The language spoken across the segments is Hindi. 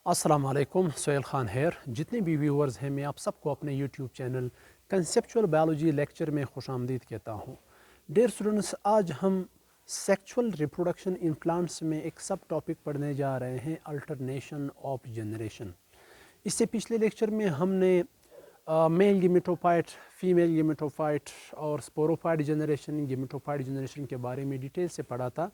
अस्सलाम वालेकुम, सोहेल ख़ान हेयर। जितने भी व्यूअर्स हैं, मैं आप सबको अपने YouTube channel conceptual biology lecture में खुशामदीद कहता हूँ। डियर स्टूडेंट्स, आज हम सेक्सुअल रिप्रोडक्शन इन प्लांट्स में एक सब टॉपिक पढ़ने जा रहे हैं, अल्टरनेशन ऑफ जनरेशन। इससे पिछले लेक्चर में हमने मेल गेमेटोफाइट, फीमेल गेमेटोफाइट और स्पोरोफाइट जनरेशन, गेमेटोफाइट जनरेशन के बारे में डिटेल से पढ़ा था।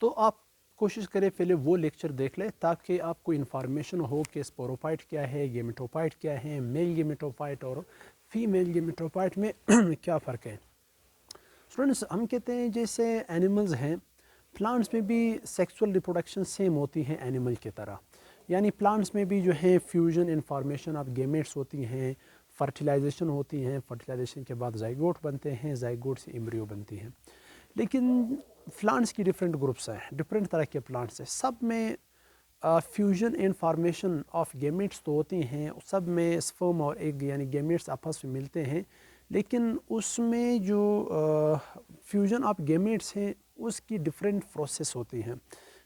तो आप कोशिश करें पहले वो लेक्चर देख लें ताकि आपको इन्फॉर्मेशन हो कि स्पोरोफाइट क्या है, गेमेटोफाइट क्या है, मेल गेमेटोफाइट और फीमेल गेमेटोफाइट में क्या फ़र्क है। स्टूडेंट्स, हम कहते हैं जैसे एनिमल्स हैं, प्लांट्स में भी सेक्सुअल रिप्रोडक्शन सेम होती है एनिमल की तरह। यानी प्लांट्स में भी जो है फ्यूजन इन्फॉर्मेशन ऑफ गेमेट्स होती हैं, फर्टिलाइजेशन होती हैं, फर्टिलाइजेशन के बाद जाइगोट बनते हैं, जाइगोट से एम्ब्रियो बनती हैं। लेकिन प्लांट्स की डिफरेंट ग्रुप्स हैं, डिफरेंट तरह के प्लांट्स हैं। सब में fusion and formation of gametes तो होती हैं, सब में स्पर्म और एग यानी गेमेट्स आपस में मिलते हैं, लेकिन उसमें जो फ्यूजन ऑफ गेमेट्स हैं उसकी डिफरेंट प्रोसेस होती हैं,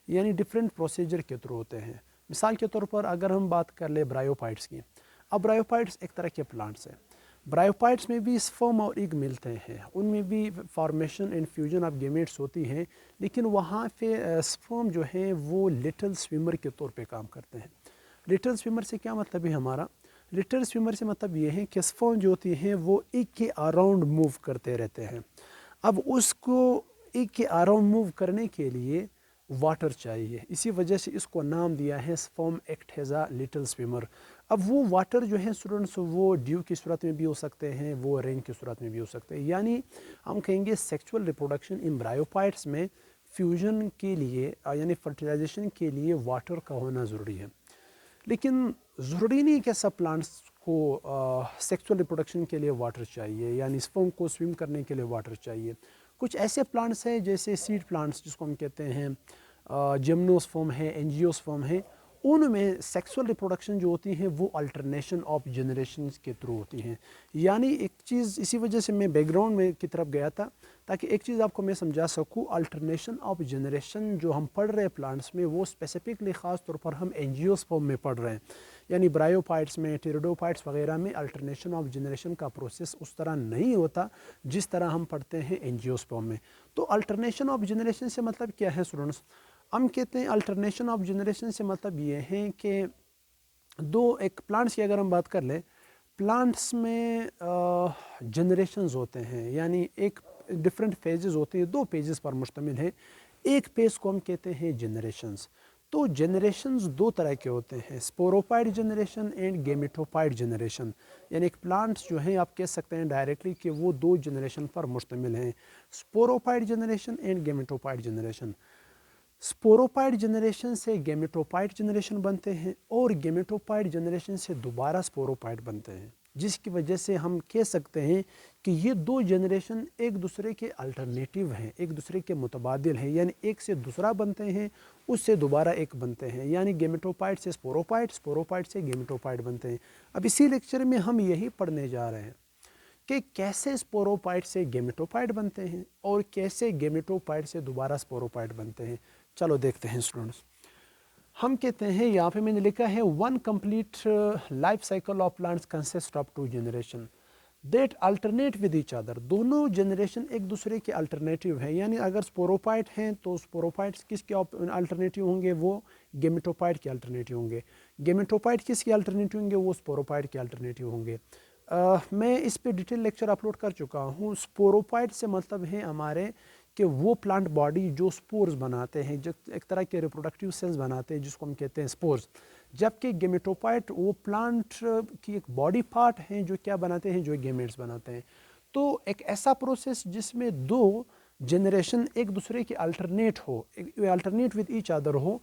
यानी डिफरेंट प्रोसीजर के थ्रू होते हैं। मिसाल के तौर पर अगर हम बात कर ले ब्रायोफाइट्स की, अब ब्रायोफाइट्स एक तरह के प्लांट्स हैं। ब्रायोफाइट्स में भी स्पर्म और एग मिलते हैं, उनमें भी formation and fusion of gametes होती हैं, लेकिन वहाँ पे स्पर्म जो है वो लिटिल स्विमर के तौर पे काम करते हैं। लिटिल स्विमर से क्या मतलब है हमारा? लिटिल स्विमर से मतलब ये है कि स्पर्म जो होती हैं वो एग के अराउंड मूव करते रहते हैं। अब उसको एग के अराउंड मूव करने के लिए वाटर चाहिए, इसी वजह से इसको नाम दिया है sperm act as a little swimmer. अब वो वाटर जो है स्टूडेंट्स, वो ड्यू की सूरत में भी हो सकते हैं, वो रेन की सूरत में भी हो सकते हैं। यानी हम कहेंगे सेक्सुअल रिप्रोडक्शन इन ब्रायोफाइट्स में फ्यूजन के लिए यानी फर्टिलाइजेशन के लिए वाटर का होना ज़रूरी है। लेकिन ज़रूरी नहीं कि सब प्लांट्स को सेक्सुअल रिप्रोडक्शन के लिए वाटर चाहिए, यानी स्पर्म को स्विम करने के लिए वाटर चाहिए। कुछ ऐसे प्लांट्स हैं जैसे सीड प्लांट्स जिसको हम कहते हैं जिम्नोस्पर्म है, एंजियोस्पर्म है, उनमें सेक्सुअल रिप्रोडक्शन जो होती है वो अल्टरनेशन ऑफ जनरेशन के थ्रू होती हैं। यानी एक चीज़, इसी वजह से मैं बैकग्राउंड में की तरफ गया था ताकि एक चीज़ आपको मैं समझा सकूँ। अल्टरनेशन ऑफ जनरेशन जो हम पढ़ रहे हैं प्लांट्स में, वो स्पेसिफिकली ख़ास तौर पर हम एंजियोस्पर्म में पढ़ रहे हैं। यानी ब्रायोफाइट्स में, टेरिडोफाइट्स वगैरह में अल्टरनेशन ऑफ जनरेशन का प्रोसेस उस तरह नहीं होता जिस तरह हम पढ़ते हैं एंजियोस्पर्म में। तो अल्टरनेशन ऑफ जनरेशन से मतलब क्या है स्टूडेंट्स? हम कहते हैं अल्टरनेशन ऑफ जनरेशन से मतलब ये है कि दो, एक प्लांट्स की अगर हम बात कर लें, प्लांट्स में जनरेशन्स होते हैं, यानी एक डिफरेंट फेजेस होते हैं, दो पेजेस पर मुश्तमिल है। एक पेज को हम कहते हैं जनरेशन्स। तो जनरेशन्स दो तरह के होते हैं, sporophyte generation and gametophyte generation. यानी एक प्लांट्स जो हैं आप कह सकते हैं डायरेक्टली कि वो दो जनरेशन पर मुश्तमिल हैं, sporophyte generation and gametophyte generation. Sporophyte generation से गेमेटोफाइट जनरेशन बनते हैं और गेमेटोफाइट जनरेशन से दोबारा स्पोरोफाइट बनते हैं, जिसकी वजह से हम कह सकते हैं कि ये दो जनरेशन एक दूसरे के अल्टरनेटिव हैं, एक दूसरे के मुतबादिल हैं। यानी एक से दूसरा बनते हैं, उससे दोबारा एक बनते हैं, यानी गेमेटोफाइट से स्पोरोफाइट, स्पोरोफाइट से गेमेटोफाइट बनते हैं। अब इसी लेक्चर में हम यही पढ़ने जा रहे हैं कि कैसे स्पोरोफाइट से गेमेटोफाइट बनते हैं और कैसे गेमेटोफाइट से दोबारा स्पोरोफाइट बनते हैं। चलो देखते हैं स्टूडेंट्स। हम कहते हैं, यहाँ पे मैंने लिखा है, one complete life cycle of plants consist of two generation that alternate with each other. दोनों जनरेशन एक दूसरे के अल्टरनेटिव हैं। यानी अगर स्पोरोफाइट हैं तो स्पोरोफाइट्स किसके अल्टरनेटिव होंगे? वो गेमेटोफाइट के अल्टरनेटिव होंगे। गेमेटोफाइट किसके अल्टरनेटिव होंगे? वो स्पोरोफाइट के अल्टरनेटिव होंगे। मैं इस पे डिटेल लेक्चर अपलोड कर चुका हूँ। स्पोरोफाइट से मतलब है हमारे कि वो प्लांट बॉडी जो स्पोर्स बनाते हैं, जो एक तरह के रिप्रोडक्टिव सेल्स बनाते हैं, जिसको हम कहते हैं स्पोर्स। जबकि गेमेटोफाइट वो प्लांट की एक बॉडी पार्ट हैं जो क्या बनाते हैं? जो गेमेट्स बनाते हैं। तो एक ऐसा प्रोसेस जिसमें दो जनरेशन एक दूसरे के अल्टरनेट हो, अल्टरनेट विद ईच अदर हो,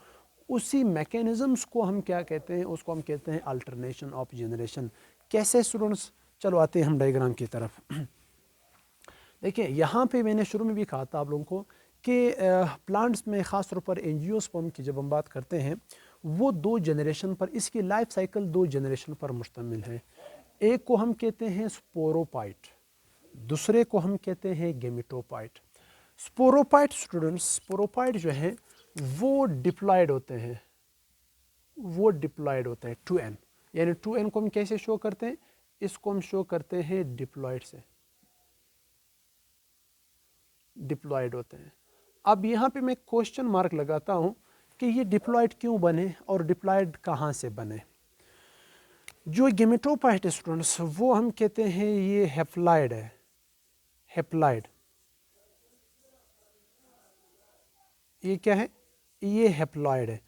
उसी मैकेनिज्म्स को हम क्या कहते हैं? उसको हम कहते हैं अल्टरनेशन ऑफ जनरेशन। कैसे स्टूडेंट्स? चलो आते हैं हम डायग्राम की तरफ। देखिए, यहाँ पे मैंने शुरू में भी कहा था आप लोगों को कि प्लांट्स में ख़ास तौर पर एंजियोस्पर्म की जब हम बात करते हैं, वो दो जनरेशन पर, इसकी लाइफ साइकिल दो जनरेशन पर मुश्तमिल है। एक को हम कहते हैं स्पोरोफाइट, दूसरे को हम कहते हैं गेमेटोफाइट। स्पोरोफाइट स्टूडेंट्स, स्पोरोफाइट जो है वो डिप्लॉयड होते हैं। वो डिप्लॉयड होता है 2n, यानी 2n को हम कैसे शो करते हैं, इसको हम शो करते हैं डिप्लॉयड से, डिप्लॉयड होते हैं। अब यहाँ पे मैं क्वेश्चन मार्क लगाता हूँ कि ये डिप्लॉयड क्यों बने और डिप्लॉयड कहाँ से बने। जो गेमेटोफाइट स्टूडेंट्स वो हम कहते हैं ये हैप्लॉयड है, हैप्लॉयड, ये क्या है, ये हैप्लॉयड है।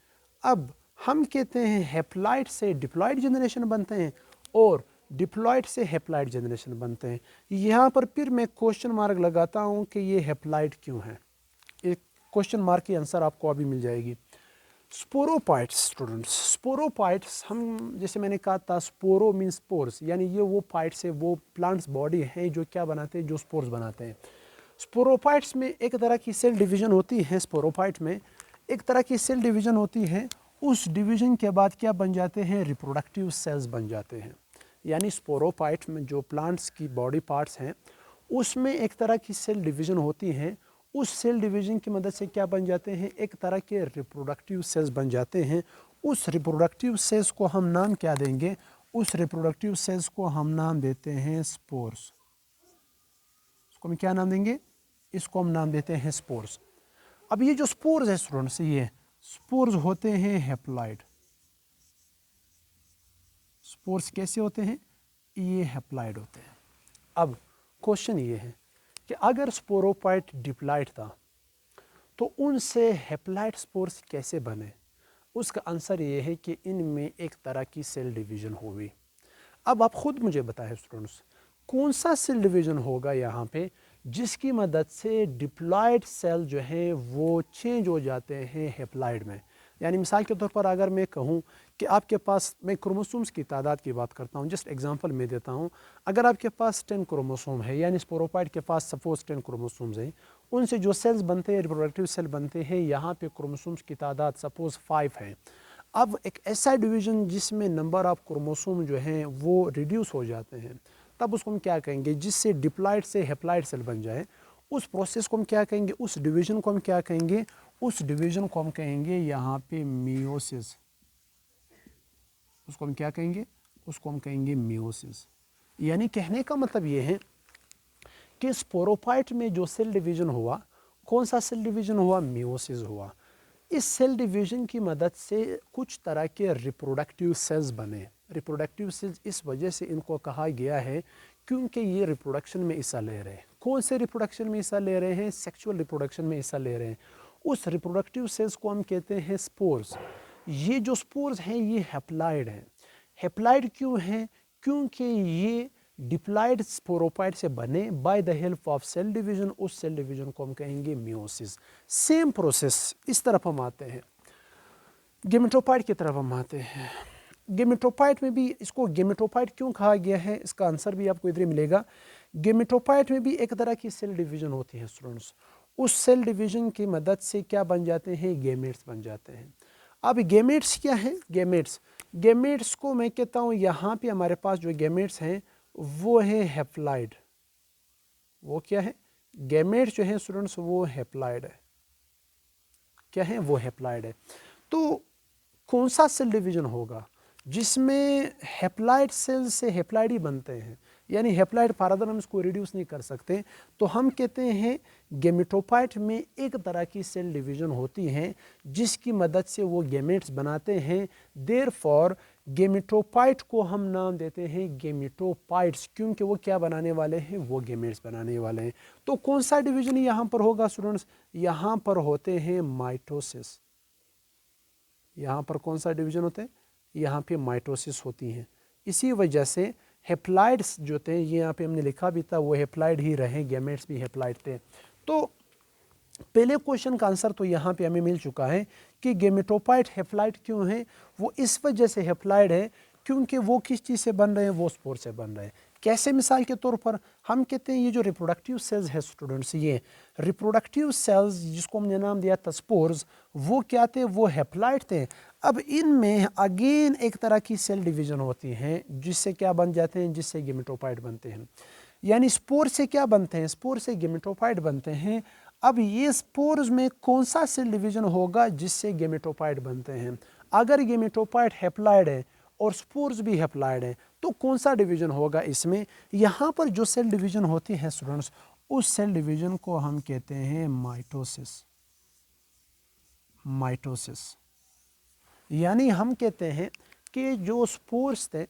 अब हम कहते हैं हैप्लॉयड से डिप्लॉयड जनरेशन बनते हैं और डिप्लॉयड से हैप्लॉयड जनरेशन बनते हैं। यहाँ पर फिर मैं क्वेश्चन मार्क लगाता हूँ कि ये हैप्लॉयड क्यों है। एक क्वेश्चन मार्क की आंसर आपको अभी मिल जाएगी। स्पोरोपाइट्स स्टूडेंट्स, स्पोरोपाइट्स हम जैसे मैंने कहा था, स्पोरो मीन स्पोर्स, यानी ये वो पाइट्स है, वो प्लांट्स बॉडी है जो क्या बनाते हैं, जो स्पोर्स बनाते हैं। स्पोरोपाइट्स में एक तरह की सेल डिवीजन होती है, स्पोरोपाइट में एक तरह की सेल डिवीजन होती है, उस डिवीजन के बाद क्या बन जाते हैं, रिप्रोडक्टिव सेल्स बन जाते हैं। यानी स्पोरोपाइट में जो प्लांट्स की बॉडी पार्ट्स हैं उसमें एक तरह की सेल डिवीजन होती हैं, उस सेल डिवीजन की मदद से क्या बन जाते हैं, एक तरह के रिप्रोडक्टिव सेल्स बन जाते हैं। उस रिप्रोडक्टिव सेल्स को हम नाम क्या देंगे, उस रिप्रोडक्टिव सेल्स को हम नाम देते हैं स्पोर्स। इसको हम क्या नाम देंगे, इसको हम नाम देते हैं स्पोर्स। अब ये जो स्पोर्स है स्टूडेंट्स, ये स्पोर्स होते हैं हैप्लॉयड। स्पोर्स कैसे होते हैं, ये हैप्लॉयड होते हैं। अब क्वेश्चन ये है कि अगर स्पोरोपाइट डिप्लॉयड था तो उनसे हैप्लॉयड स्पोर्स कैसे बने। उसका आंसर ये है कि इनमें एक तरह की सेल डिवीजन होगी। अब आप खुद मुझे बताएं स्टूडेंट्स, कौन सा सेल डिवीजन होगा यहाँ पे जिसकी मदद से डिप्लॉयड सेल जो है वो चेंज हो जाते हैं हैप्लॉयड में। यानी मिसाल के तौर पर अगर मैं कहूँ कि आपके पास, मैं क्रोमोसोम्स की तादाद की बात करता हूँ, जस्ट एग्जांपल मैं देता हूँ, अगर आपके पास 10 क्रोमोसोम है, यानी स्पोरोपाइट के पास सपोज 10 क्रोमोसोम्स हैं, उनसे जो सेल्स बनते हैं, रिप्रोडक्टिव सेल बनते हैं, यहाँ पे क्रोमोसोम्स की तादाद सपोज 5 है। अब एक ऐसा डिवीजन जिसमें नंबर ऑफ क्रोमोसोम जो हैं वो रिड्यूस हो जाते हैं, तब उसको हम क्या कहेंगे, जिससे डिप्लॉयड से हैप्लॉयड सेल बन जाए, उस प्रोसेस को हम क्या कहेंगे, उस डिवीजन को हम क्या कहेंगे, उस डिवीजन को हम कहेंगे यहाँ पे मियोसिस। उसको हम क्या कहेंगे, उसको हम कहेंगे मियोसिस। यानी कहने का मतलब ये है कि स्पोरोपाइट में जो सेल डिवीजन हुआ, कौन सा सेल डिवीजन हुआ, मियोसिस हुआ। इस सेल डिवीजन की मदद से कुछ तरह के रिप्रोडक्टिव सेल्स बने। रिप्रोडक्टिव सेल्स इस वजह से इनको कहा गया है क्योंकि ये रिप्रोडक्शन में हिस्सा ले रहे हैं। कौन से रिप्रोडक्शन में हिस्सा ले रहे हैं, सेक्सुअल रिप्रोडक्शन में हिस्सा ले रहे हैं। उस रिप्रोडक्टिव सेल्स को हम कहते हैं स्पोर्स। ये जो स्पोर्स हैं ये हैप्लॉयड हैं। हैप्लॉयड क्यों हैं, क्योंकि ये डिप्लॉयड स्पोरोपाइट से बने by the help of cell division. उस सेल डिवीजन को हम कहेंगे मियोसिस। सेम प्रोसेस इस तरफ हम आते हैं, गेमेटोफाइट की तरफ हम आते हैं। गेमेटोफाइट में भी, इसको गेमेटोफाइट क्यों कहा गया है, इसका आंसर भी आपको इधर मिलेगा। गेमेटोफाइट में भी एक तरह की सेल डिवीजन होती है स्टूडेंट्स। उस सेल डिवीजन की मदद से क्या बन जाते हैं, गेमेट्स बन जाते हैं। अब गेमेट्स क्या है, गेमेट्स, गेमेट्स को मैं कहता हूँ यहाँ पे हमारे पास जो गेमेट्स हैं वो है हैप्लॉयड। वो क्या है, गेमेट्स जो है स्टूडेंट्स वो हैप्लॉयड है। क्या है, वो हैप्लॉयड है। तो कौन सा सेल डिवीजन होगा जिसमें हैप्लॉयड सेल से हैप्लॉयड ही बनते हैं, यानी हैप्लॉयड फर्दर हम इसको रिड्यूस नहीं कर सकते, तो हम कहते हैं गेमेटोफाइट में एक तरह की सेल डिवीजन होती है जिसकी मदद से वो गेमेट्स बनाते हैं। देयरफॉर गेमेटोफाइट को हम नाम देते हैं गेमेटोफाइट्स, क्योंकि वो क्या बनाने वाले हैं, वो गेमेट्स बनाने वाले हैं। तो कौन सा डिवीजन यहाँ पर होगा स्टूडेंट्स, यहाँ पर होते हैं माइटोसिस। यहाँ पर कौन सा डिवीजन होते हैं, यहाँ पे माइटोसिस होती हैं। इसी वजह से हैप्लॉयड्स जो थे, ये यहाँ पे हमने लिखा भी था, वो हैप्लॉयड ही रहे, गेमेट्स भी हैप्लॉयड थे। तो पहले क्वेश्चन का आंसर तो यहाँ पे हमें मिल चुका है कि गेमेटोफाइट हैप्लॉयड क्यों है, वो इस वजह से हैप्लॉयड है क्योंकि वो किस चीज़ से बन रहे हैं, वो स्पोर से बन रहे हैं। कैसे, मिसाल के तौर पर हम कहते हैं ये जो रिप्रोडक्टिव सेल्स है स्टूडेंट्स, ये रिप्रोडक्टिव सेल्स जिसको हमने नाम दिया था स्पोर्स, वो क्या थे, वो हैप्लॉयड थे। अब इनमें अगेन एक तरह की सेल डिवीजन होती हैं जिससे क्या बन जाते हैं, जिससे गेमेटोफाइट बनते हैं। यानी स्पोर से क्या बनते हैं, स्पोर से गेमेटोफाइट बनते हैं। अब ये स्पोर्स में कौन सा सेल डिवीजन होगा जिससे गेमेटोफाइट बनते हैं? अगर गेमेटोफाइट हैप्लॉइड है और स्पोर्स भी हैप्लॉइड है तो कौन सा डिवीजन होगा इसमें? यहाँ पर जो सेल डिवीजन होती है स्टूडेंट्स, उस सेल डिवीजन को हम कहते हैं माइटोसिस। माइटोसिस यानी हम कहते हैं कि जो स्पोर्स थे,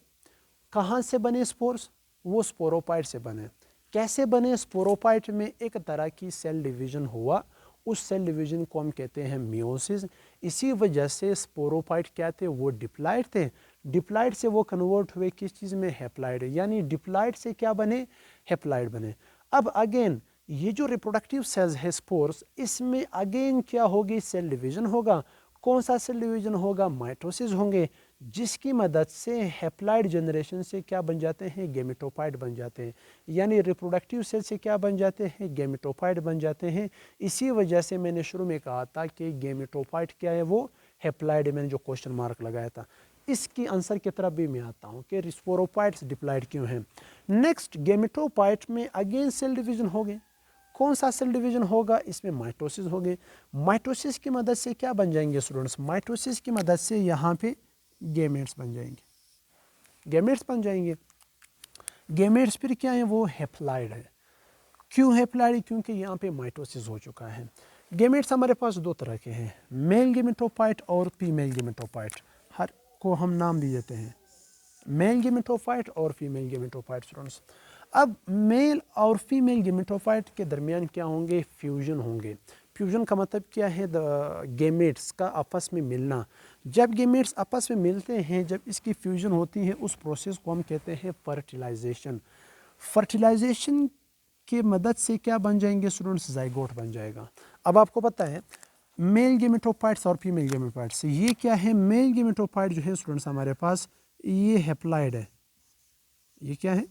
कहाँ से बने स्पोर्स? वो स्पोरोफाइट से बने। कैसे बने? स्पोरोफाइट में एक तरह की सेल डिवीजन हुआ, उस सेल डिवीजन को हम कहते हैं मियोसिस। इसी वजह से स्पोरोफाइट क्या थे? वो डिप्लॉइड थे। डिप्लॉइड से वो कन्वर्ट हुए किस चीज़ में? हैप्लॉइड। यानी डिप्लॉइड से क्या बने? हैप्लॉइड बने। अब अगेन ये जो रिप्रोडक्टिव सेल्स है स्पोर्स, इसमें अगेन क्या होगी? सेल डिवीजन होगा। कौन सा सेल डिवीजन होगा? माइटोसिस होंगे, जिसकी मदद से हैप्लॉइड जनरेशन से क्या बन जाते हैं? गेमेटोफाइट बन जाते हैं। यानी रिप्रोडक्टिव सेल से क्या बन जाते हैं? गेमेटोफाइट बन जाते हैं। इसी वजह से मैंने शुरू में कहा था कि गेमेटोफाइट क्या है? वो हैप्लॉइड। मैंने जो क्वेश्चन मार्क लगाया था, इसकी आंसर की तरफ भी मैं आता हूँ कि स्पोरोफाइट्स डिप्लॉइड क्यों हैं। नेक्स्ट, गेमेटोफाइट में अगेन सेल डिवीजन हो गए। कौन सा सेल डिवीजन होगा? इसमें माइटोसिस हो गए। माइटोसिस की मदद से क्या बन जाएंगे स्टूडेंट्स? माइटोसिस की मदद से यहाँ पे गेमेट्स बन जाएंगे। गेमेट्स बन जाएंगे। गेमेट्स फिर क्या है? वो हैप्लॉइड है। क्यों हैप्लॉइड? क्योंकि यहाँ पे माइटोसिस हो चुका है। गेमेट्स हमारे पास दो तरह के हैं, मेल गेमेटोफाइट और फीमेल गेमेटोफाइट। हर को हम नाम दिए देते हैं, मेल गेमेटोफाइट और फीमेल गेमेटोफाइट स्टूडेंट्स। अब मेल और फीमेल गेमेटोफाइट के दरमियान क्या होंगे? फ्यूजन होंगे। फ्यूजन का मतलब क्या है? गेमेट्स का आपस में मिलना। जब गेमेट्स आपस में मिलते हैं, जब इसकी फ्यूजन होती है, उस प्रोसेस को हम कहते हैं फर्टिलाइजेशन। फर्टिलाइजेशन की मदद से क्या बन जाएंगे स्टूडेंट्स? जाइगोट बन जाएगा। अब आपको पता है मेल गेमेटोफाइट्स और फीमेल गेमेटोफाइट्स, ये क्या है? मेल गेमेटोफाइट जो है स्टूडेंट्स हमारे पास, ये हैप्लॉइड है। ये क्या है?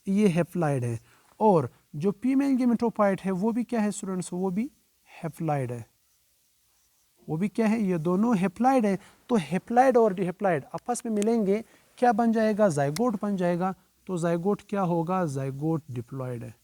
ये हैप्लॉइड है। और जो फीमेल गेमेटोफाइट है वो भी क्या है स्टूडेंट्स? वो भी हैप्लॉइड है। वो भी क्या है? ये दोनों हैप्लॉइड है। तो हैप्लॉइड और डिहैप्लॉइड आपस में मिलेंगे, क्या बन जाएगा? जाइगोट बन जाएगा। तो जाइगोट क्या होगा? जाइगोट डिप्लॉइड है।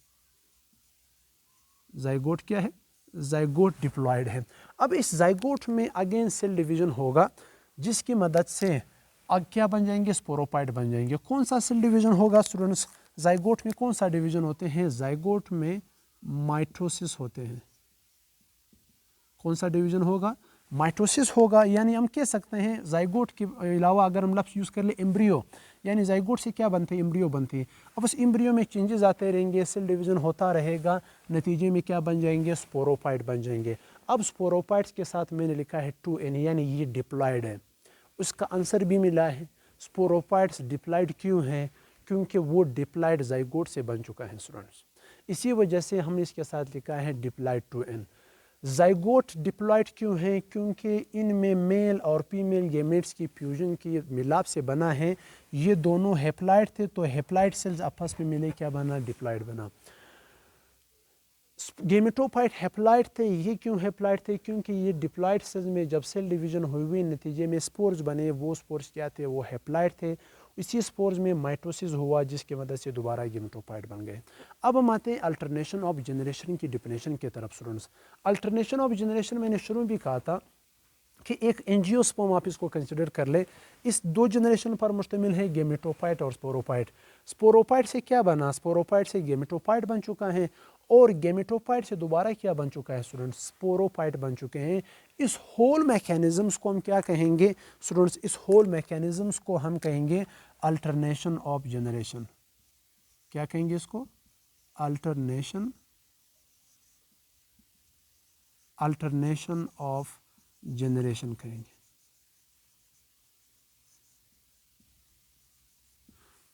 जाइगोट क्या है? जाइगोट डिप्लॉइड है। अब इस जाइगोट में अगेन सेल डिवीजन होगा, जिसकी मदद से अब क्या बन जाएंगे? स्पोरोफाइट बन जाएंगे। कौन सा सेल डिवीजन होगा स्टूडेंट्स? जाइगोट में कौन सा डिवीजन होते हैं? जाइगोट में माइटोसिस होते हैं। कौन सा डिवीजन होगा? माइटोसिस होगा। यानी हम कह सकते हैं जाइगोट के अलावा अगर हम लफ्ज़ यूज़ कर ले एम्ब्रियो, यानी जाइगोट से क्या बनते हैं? एम्ब्रियो बनते हैं। अब उस एम्ब्रियो में चेंजेस आते रहेंगे, सेल डिवीजन होता रहेगा, नतीजे में क्या बन जाएंगे? स्पोरोफाइट बन जाएंगे। अब स्पोरोफाइट्स के साथ मैंने लिखा है 2n, यानी ये डिप्लॉइड है। उसका आंसर भी मिला है। स्पोरोफाइट्स डिप्लॉइड क्यों हैं? क्योंकि वो डिप्लॉइड जाइगोट से बन चुका है स्टूडेंट्स। इसी वजह से हमने इसके साथ लिखा है डिप्लॉइड 2n। जाइगोट डिप्लॉइड क्यों है? क्योंकि इनमें मेल और फीमेल गेमेट्स की फ्यूजन की मिलाप से बना है। ये दोनों हैप्लॉइड थे, तो हैप्लॉइड सेल्स आपस में मिले, क्या बना? डिप्लॉइड बना। गेमेटोफाइट हैप्लॉइड थे। ये क्यों हैप्लॉइड थे? क्योंकि ये डिप्लॉइड सेल्स में जब सेल डिवीजन हुई, नतीजे में स्पोर्स बने, वो स्पोर्स क्या थे? वो हैप्लॉइड थे। इसी स्पोर्स में माइटोसिस हुआ, जिसकी मदद से दोबारा गेमेटोफाइट बन गए। अब हम आते हैं अल्टरनेशन ऑफ जनरेशन की डिफिनेशन की तरफ स्टूडेंट्स। अल्टरनेशन ऑफ जनरेशन मैंने शुरू भी कहा था कि एक एंजियोस्पर्म आप इसको कंसिडर कर ले। इस दो जनरेशन पर मुश्तमिल है, गेमेटोफाइट और स्पोरोफाइट। स्पोरोफाइट से क्या बना? स्पोरोफाइट से गेमेटोफाइट बन चुका है, और गेमेटोफाइट से दोबारा क्या बन चुका है स्टूडेंट्स? स्पोरोफाइट बन चुके हैं। इस होल मैकेनिज्म्स को हम क्या कहेंगे स्टूडेंट्स? इस होल मैकेनिज्म्स को हम कहेंगे अल्टरनेशन ऑफ जनरेशन। क्या कहेंगे इसको? अल्टरनेशन ऑफ जनरेशन कहेंगे।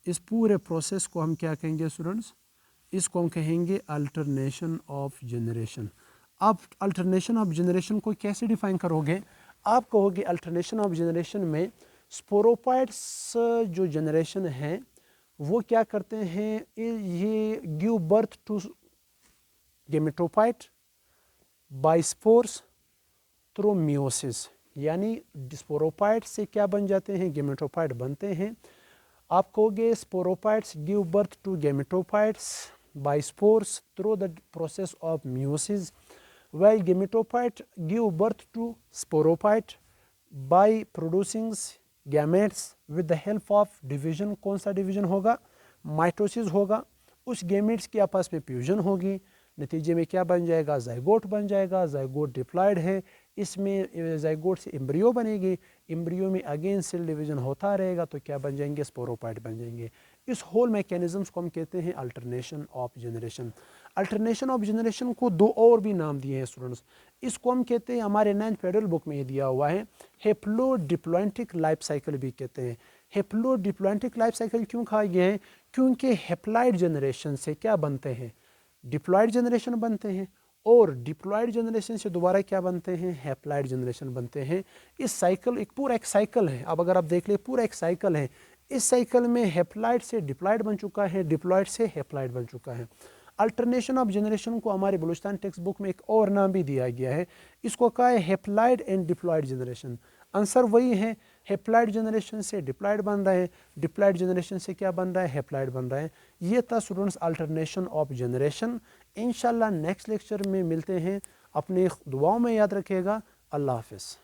इस पूरे प्रोसेस को हम क्या कहेंगे स्टूडेंट्स? इसको हम कहेंगे अल्टरनेशन ऑफ जनरेशन। आप अल्टरनेशन ऑफ जनरेशन को कैसे डिफाइन करोगे? आप कहोगे अल्टरनेशन ऑफ जनरेशन में स्पोरोफाइट्स जो जनरेशन है वो क्या करते हैं? ये give birth to gametophyte by spores through meiosis. यानी स्पोरोफाइट से क्या बन जाते हैं? गेमेटोफाइट बनते हैं। आप कहोगे sporophytes give birth to gametophytes by spores through the process of meiosis. while gametophyte give birth to sporophyte by producing gametes with the help of division। कौन सा डिवीजन होगा? माइटोसिस होगा। उस गेमेट्स की आपस में फ्यूजन होगी, नतीजे में क्या बन जाएगा? जाइगोट बन जाएगा। जाइगोट डिप्लॉयड है, इसमें जाइगोट से एम्ब्रियो बनेगी, एम्ब्रियो में अगेन सेल डिवीजन होता रहेगा तो क्या बन जाएंगे? स्पोरोपाइट बन जाएंगे। इस होल मैकेनिज्म्स को हम कहते हैं alternation of generation. Alternation of generation को दो और भी नाम दिए हैं स्टूडेंट्स। इसको हम कहते हैं, हमारे 9th फेडरल बुक में ये दिया हुआ है, हेप्लोडिप्लॉयंटिक लाइफ साइकिल भी कहते हैं। हेप्लोडिप्लॉयंटिक लाइफ साइकिल क्यों कहा गया है? क्योंकि हेप्लॉइड जनरेशन से क्या बनते हैं? डिप्लॉयड जनरेशन बनते हैं, और डिप्लॉयड जनरेशन से दोबारा क्या बनते हैं? हैप्लॉइड जनरेशन बनते हैं। इस साइकिल एक पूरा एक साइकिल है। अब अगर आप देख ले, पूरा एक साइकिल है। इस साइकिल में हैप्लॉइड से डिप्लॉयड बन चुका है, डिप्लॉयड से हैप्लॉइड बन चुका है। अल्टरनेशन ऑफ जनरेशन को हमारे बलूचिस्तान टेक्स्ट बुक में एक और नाम भी दिया गया है, इसको कहा है haploid and diploid generation. Answer वही है, हैप्लॉइड जनरेशन से डिप्लॉयड बन रहा है, डिप्लॉयड जनरेशन से क्या बन रहा है? हैप्लॉइड बन रहा है। ये था स्टूडेंट्स अल्टरनेशन ऑफ जनरेशन। इंशाल्लाह नेक्स्ट लेक्चर में मिलते हैं। अपनी दुआओं में याद रखिएगा। अल्लाह हाफिज़।